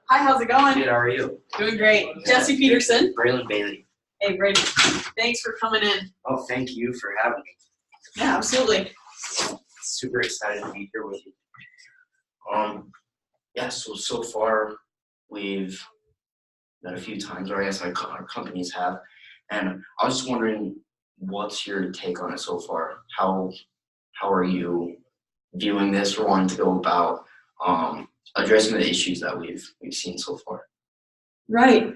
Hi, how's it going? Good, how are you? Doing great. Jesse Peterson. Bralen Bailey. Hey, Brady. Thanks for coming in. Oh, thank you for having me. Yeah, absolutely. Super excited to be here with you. Yeah, so far we've met a few times, or I guess our companies have, and I was just wondering, what's your take on it so far? How are you viewing this or wanting to go about addressing the issues that we've seen so far? Right.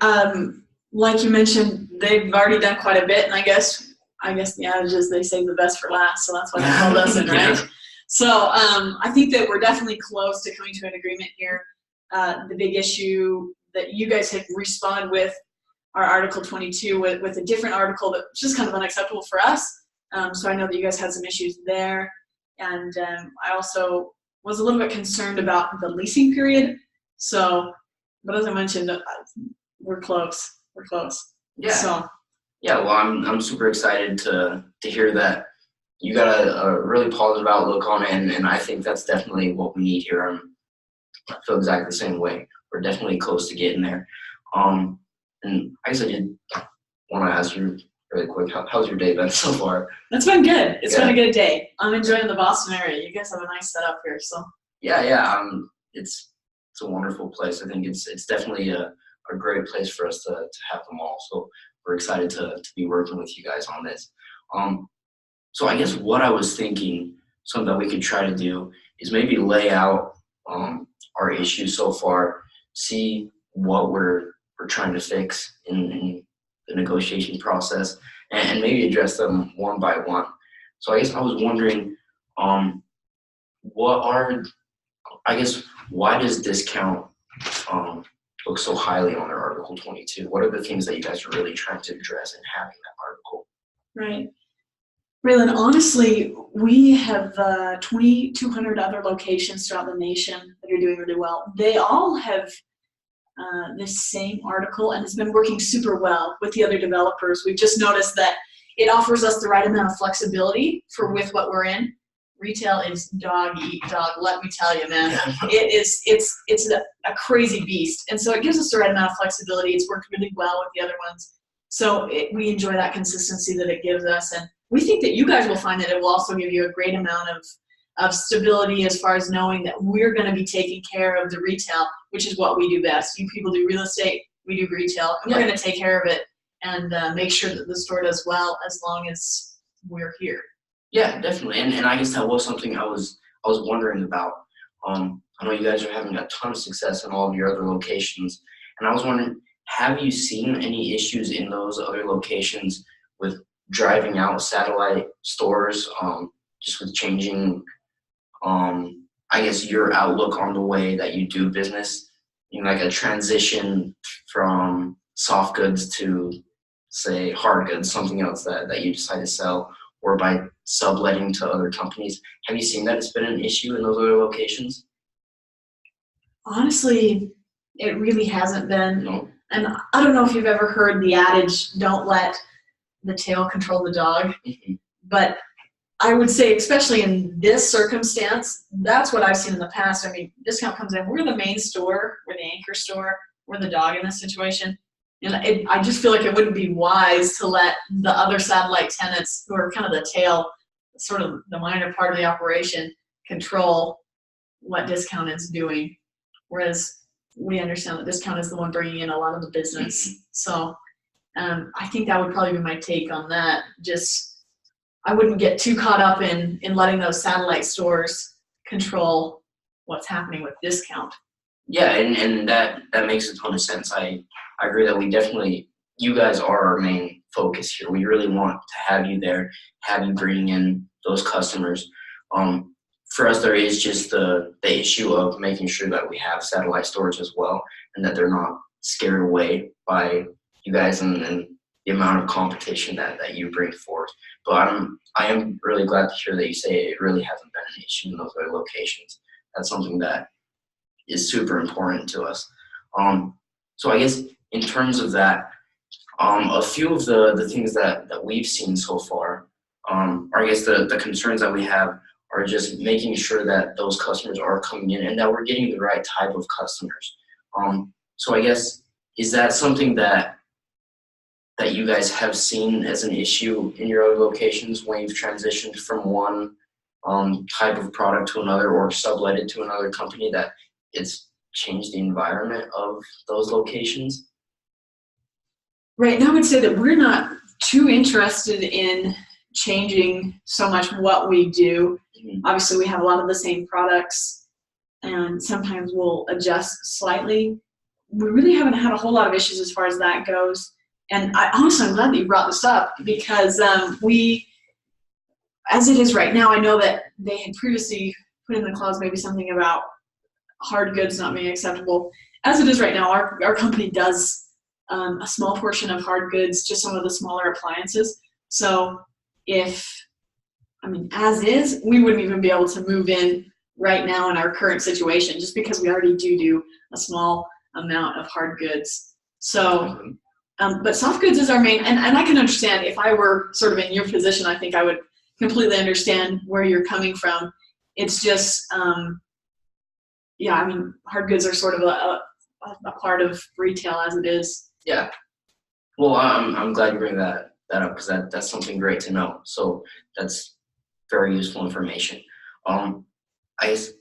Like you mentioned, they've already done quite a bit, and I guess the adage is they save the best for last, so that's why they called us in, right? Yeah. So I think that we're definitely close to coming to an agreement here. The big issue that you guys have responded with our Article 22 with a different article that was just kind of unacceptable for us. So I know that you guys had some issues there. And I also was a little bit concerned about the leasing period. So, but as I mentioned, we're close. We're close. Yeah. So. Yeah. Well, I'm super excited to hear that you got a really positive outlook on it, and I think that's definitely what we need here. I feel exactly the same way. We're definitely close to getting there. And I guess I did want to ask you really quick, how's your day been so far? It's been good. It's been a good day. I'm enjoying the Boston area. You guys have a nice setup here, so. Yeah. It's a wonderful place. I think it's definitely a great place for us to have them all. So we're excited to be working with you guys on this. So I guess what I was thinking, something that we could try to do is maybe lay out our issues so far, see what we're trying to fix in the negotiation process, and maybe address them one by one. So I guess I was wondering, why does discount look so highly on our Article 22? What are the things that you guys are really trying to address in having that article? Right. Bralen, honestly, we have 2,200 other locations throughout the nation that are doing really well. They all have this same article, and it's been working super well with the other developers. We've just noticed that it offers us the right amount of flexibility with what we're in. Retail is dog eat dog, let me tell you, man. It's a crazy beast, and so it gives us the right amount of flexibility. It's worked really well with the other ones, so we enjoy that consistency that it gives us, and we think that you guys will find that it will also give you a great amount of stability as far as knowing that we're going to be taking care of the retail, which is what we do best. You people do real estate, we do retail, and we're going to take care of it and make sure that the store does well as long as we're here. Yeah, definitely. And I guess that was something I was wondering about. I know you guys are having a ton of success in all of your other locations, and I was wondering, have you seen any issues in those other locations with driving out satellite stores, just with changing, I guess, your outlook on the way that you do business, like a transition from soft goods to, say, hard goods, something else that you decide to sell, or by subletting to other companies? Have you seen that it's been an issue in those other locations? Honestly, it really hasn't been. No. And I don't know if you've ever heard the adage, don't let the tail control the dog. Mm-hmm. But I would say, especially in this circumstance, that's what I've seen in the past. I mean, discount comes in, we're the main store, we're the anchor store, we're the dog in this situation. And I just feel like it wouldn't be wise to let the other satellite tenants, who are kind of the tail, sort of the minor part of the operation, control what discount is doing. Whereas we understand that discount is the one bringing in a lot of the business. So I think that would probably be my take on that. Just, I wouldn't get too caught up in letting those satellite stores control what's happening with discount. Yeah, and that makes a ton of sense. I agree that you guys are our main focus here. We really want to have you there, have you bringing in those customers. For us, there is just the issue of making sure that we have satellite stores as well, and that they're not scared away by you guys and the amount of competition that you bring forth. But I am really glad to hear that you say it really hasn't been an issue in those other locations. That's something that is super important to us. So I guess in terms of that, a few of the things that we've seen so far, or I guess the concerns that we have are just making sure that those customers are coming in and that we're getting the right type of customers. So I guess, is that something that you guys have seen as an issue in your other locations when you've transitioned from one type of product to another or sublet it to another company, that it's changed the environment of those locations? Right now, I would say that we're not too interested in changing so much what we do. Mhm. Obviously, we have a lot of the same products, and sometimes we'll adjust slightly. We really haven't had a whole lot of issues as far as that goes. And I'm glad that you brought this up, because we, as it is right now, I know that they had previously put in the clause maybe something about hard goods not being acceptable. As it is right now, our company does a small portion of hard goods, just some of the smaller appliances. So as is, we wouldn't even be able to move in right now in our current situation, just because we already do a small amount of hard goods. So, but soft goods is our main, and I can understand if I were sort of in your position, I think I would completely understand where you're coming from. It's just, hard goods are sort of a part of retail as it is. Yeah. Well, I'm glad you bring that up, because that's something great to know. So that's very useful information. I guess,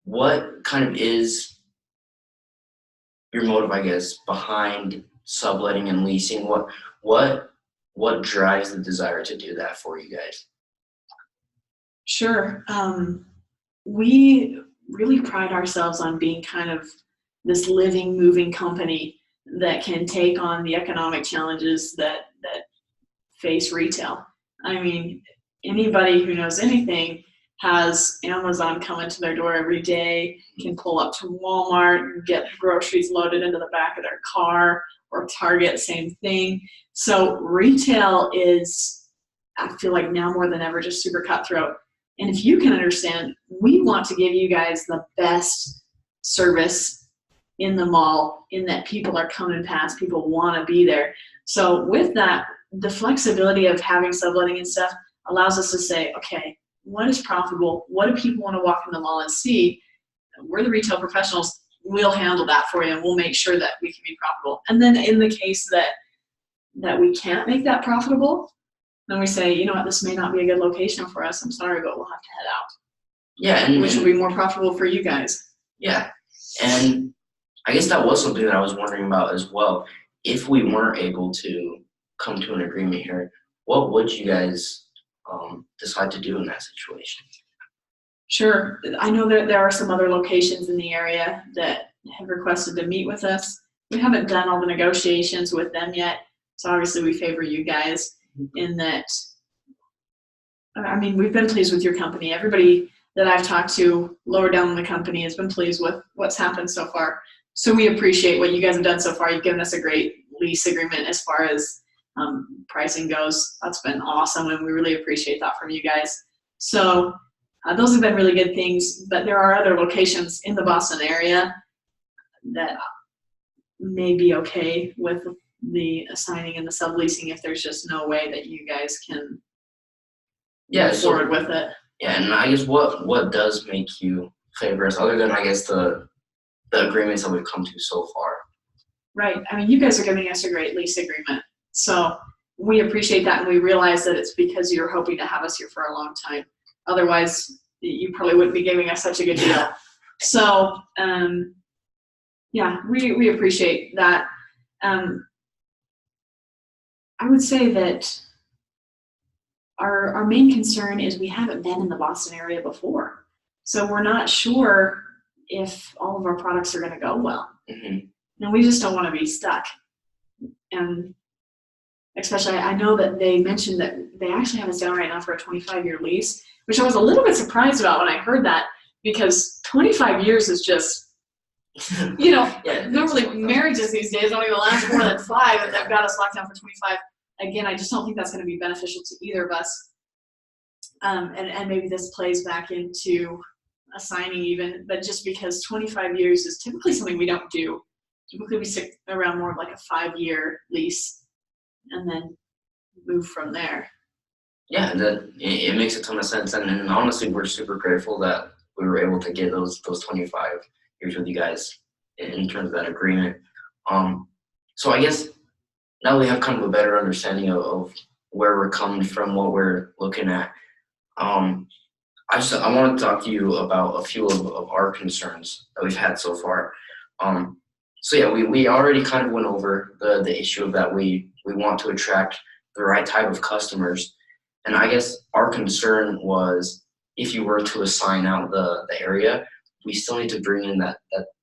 what kind of is your motive, I guess, behind subletting and leasing? What drives the desire to do that for you guys? Sure. We really pride ourselves on being kind of this living, moving company that can take on the economic challenges that face retail. I mean, anybody who knows anything has Amazon coming to their door every day, can pull up to Walmart and get groceries loaded into the back of their car, or Target, same thing. So retail is, I feel like now more than ever, just super cutthroat. And if you can understand, we want to give you guys the best service in the mall, in that people are coming past, people want to be there. So with that, the flexibility of having subletting and stuff allows us to say, okay, what is profitable? What do people want to walk in the mall and see? We're the retail professionals. We'll handle that for you, and we'll make sure that we can be profitable. And then in the case that we can't make that profitable, then we say, you know what, this may not be a good location for us. I'm sorry, but we'll have to head out. Yeah, which will be more profitable for you guys. Yeah, and I guess that was something that I was wondering about as well. If we weren't able to come to an agreement here, what would you guys decide to do in that situation? Sure. I know that there are some other locations in the area that have requested to meet with us. We haven't done all the negotiations with them yet, so obviously we favor you guys in that. I mean, we've been pleased with your company. Everybody that I've talked to lower down in the company has been pleased with what's happened so far. So we appreciate what you guys have done so far. You've given us a great lease agreement as far as pricing goes. That's been awesome, and we really appreciate that from you guys. So those have been really good things, but there are other locations in the Boston area that may be okay with the assigning and the subleasing if there's just no way that you guys can move forward with it. Yeah, and I guess what does make you favor us, other than I guess the agreements that we've come to so far? Right. I mean, you guys are giving us a great lease agreement, so we appreciate that, and we realize that it's because you're hoping to have us here for a long time. Otherwise, you probably wouldn't be giving us such a good deal. So, yeah, we appreciate that. I would say that our main concern is we haven't been in the Boston area before. So we're not sure if all of our products are going to go well. Mm-hmm. And we just don't want to be stuck. And especially, I know that they mentioned that they actually have us down right now for a 25-year lease, which I was a little bit surprised about when I heard that, because 25 years is just, normally marriages these days don't even last more than 5, and they've got us locked down for 25. Again, I just don't think that's going to be beneficial to either of us. And maybe this plays back into assigning even, but just because 25 years is typically something we don't do. Typically we stick around more of like a 5-year lease and then move from there. Yeah, it makes a ton of sense, and honestly, we're super grateful that we were able to get those 25 years with you guys in terms of that agreement. So I guess now we have kind of a better understanding of where we're coming from, what we're looking at. Um, I want to talk to you about a few of our concerns that we've had so far. Um, so yeah, we already kind of went over the issue of that we want to attract the right type of customers. And I guess our concern was if you were to assign out the area, we still need to bring in that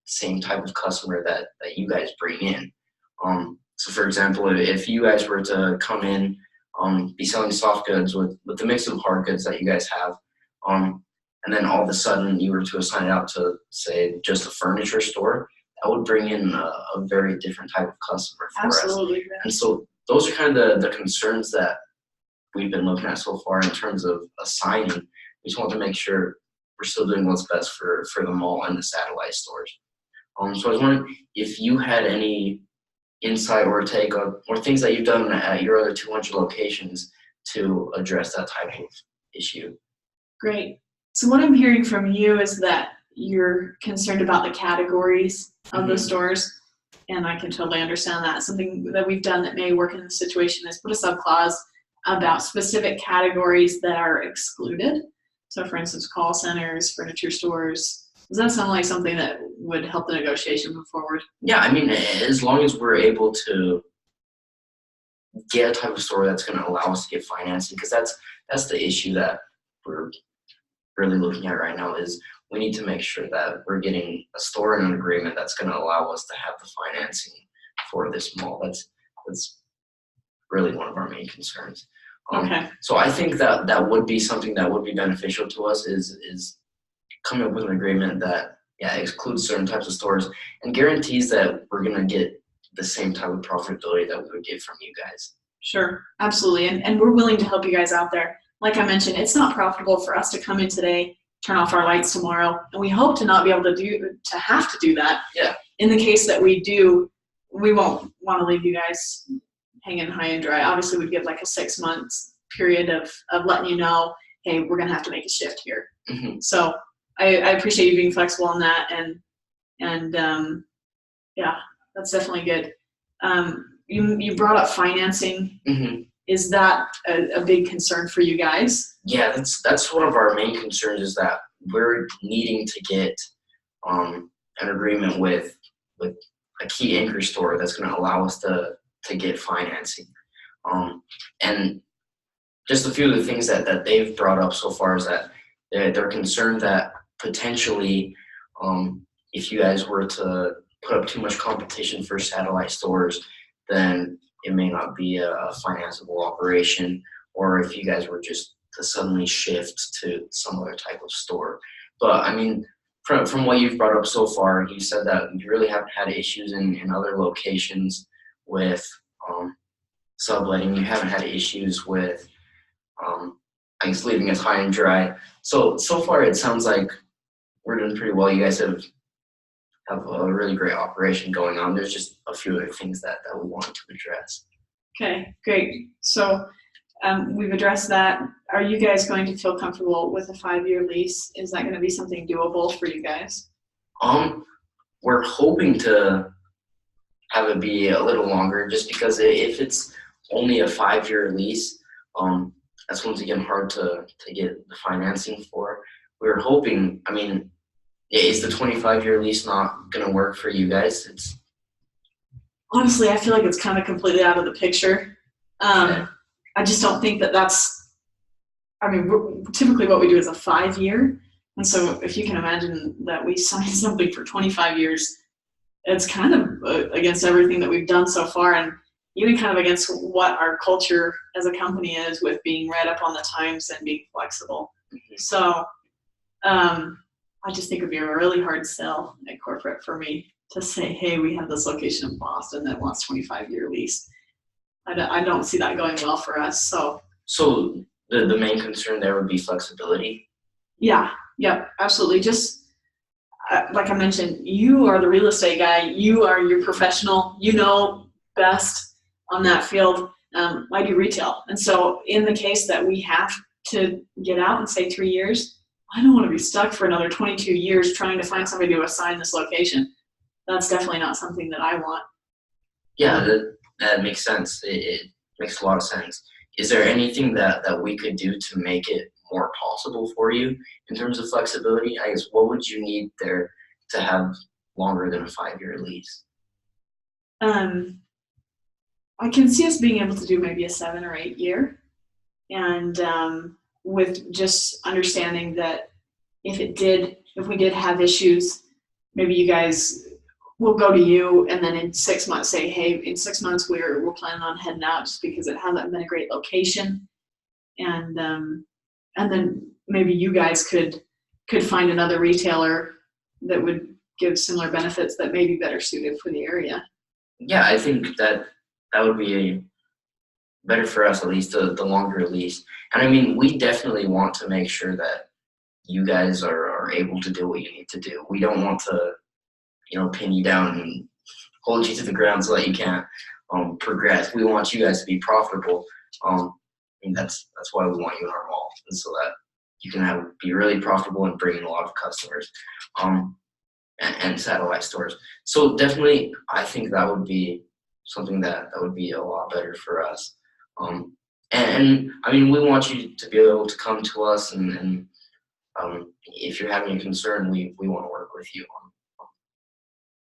same type of customer that you guys bring in. So for example, if you guys were to come in, be selling soft goods with the mix of hard goods that you guys have, and then all of a sudden you were to assign it out to, say, just a furniture store, that would bring in a very different type of customer for us. Absolutely. And so those are kind of the concerns that we've been looking at so far in terms of assigning. We just want to make sure we're still doing what's best for the mall and the satellite stores. So I was wondering if you had any insight or take or things that you've done at your other 200 locations to address that type of issue. Great. So what I'm hearing from you is that you're concerned about the categories of the stores, and I can totally understand that. Something that we've done that may work in this situation is put a subclause about specific categories that are excluded. So for instance, call centers, furniture stores. Does that sound like something that would help the negotiation move forward? Yeah, I mean, as long as we're able to get a type of store that's going to allow us to get financing, because that's the issue that we're really looking at right now, is we need to make sure that we're getting a store and an agreement that's going to allow us to have the financing for this mall. That's really one of our main concerns. Okay. So I think that would be something that would be beneficial to us is coming up with an agreement that excludes certain types of stores and guarantees that we're going to get the same type of profitability that we would get from you guys. Sure, absolutely. And we're willing to help you guys out there. Like I mentioned, it's not profitable for us to come in today, turn off our lights tomorrow, and we hope to not be able to have to do that. Yeah. In the case that we do, we won't want to leave you guys hanging high and dry. Obviously, we'd give like a 6 months period of letting you know, hey, we're going to have to make a shift here. Mm-hmm. So I appreciate you being flexible on that, and that's definitely good. You brought up financing. Mm-hmm. Is that a big concern for you guys? Yeah, that's one of our main concerns, is that we're needing to get an agreement with a key anchor store that's going to allow us to get financing. And just a few of the things that they've brought up so far is that they're concerned that potentially if you guys were to put up too much competition for satellite stores, then it may not be a financeable operation, or if you guys were just to suddenly shift to some other type of store. But I mean, from what you've brought up so far, you said that you really haven't had issues in other locations with subletting. You haven't had issues with, I guess, leaving us high and dry. So far it sounds like we're doing pretty well. You guys have a really great operation going on. There's just a few other things that we wanted to address. Okay, great. So we've addressed that. Are you guys going to feel comfortable with a 5-year lease? Is that going to be something doable for you guys? We're hoping to have it be a little longer, just because if it's only a 5-year lease, that's once again hard to get the financing for. We were hoping, I mean, is the 25-year lease not going to work for you guys? Honestly, I feel like it's kind of completely out of the picture. Okay. I just don't think that's, I mean, typically what we do is a 5-year. And so if you can imagine that we sign something for 25 years, it's kind of against everything that we've done so far, and even kind of against what our culture as a company is, with being right up on the times and being flexible. Mm-hmm. So I just think it would be a really hard sell at corporate for me to say, hey, we have this location in Boston that wants 25-year lease. I don't see that going well for us. So the main concern there would be flexibility? Yeah, absolutely. Just like I mentioned, you are the real estate guy. You are your professional. You know best on that field. I do retail. And so in the case that we have to get out and say 3 years, I don't want to be stuck for another 22 years trying to find somebody to assign this location. that's definitely not something that I want. Yeah, that makes sense. It makes a lot of sense. Is there anything that we could do to make it more possible for you in terms of flexibility? I guess what would you need there to have longer than a 5-year lease? Um, I can see us being able to do maybe a 7 or 8 year, and with just understanding that if we did have issues, maybe you guys will go to you, and then in 6 months say, hey, in 6 months we're planning on heading out just because it hasn't been a great location, and then maybe you guys could find another retailer that would give similar benefits that may be better suited for the area. Yeah, I think that would be better for us, at least the longer lease. And I mean, we definitely want to make sure that you guys are able to do what you need to do. We don't want to, pin you down and hold you to the ground so that you can't progress. We want you guys to be profitable. And that's why we want you in our mall, and so that you can be really profitable and bring in a lot of customers, and satellite stores. So definitely, I think that would be something that would be a lot better for us. And I mean, we want you to be able to come to us, and if you're having a concern, we want to work with you on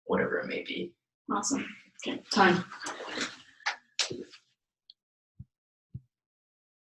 whatever it may be. Awesome. Okay, time.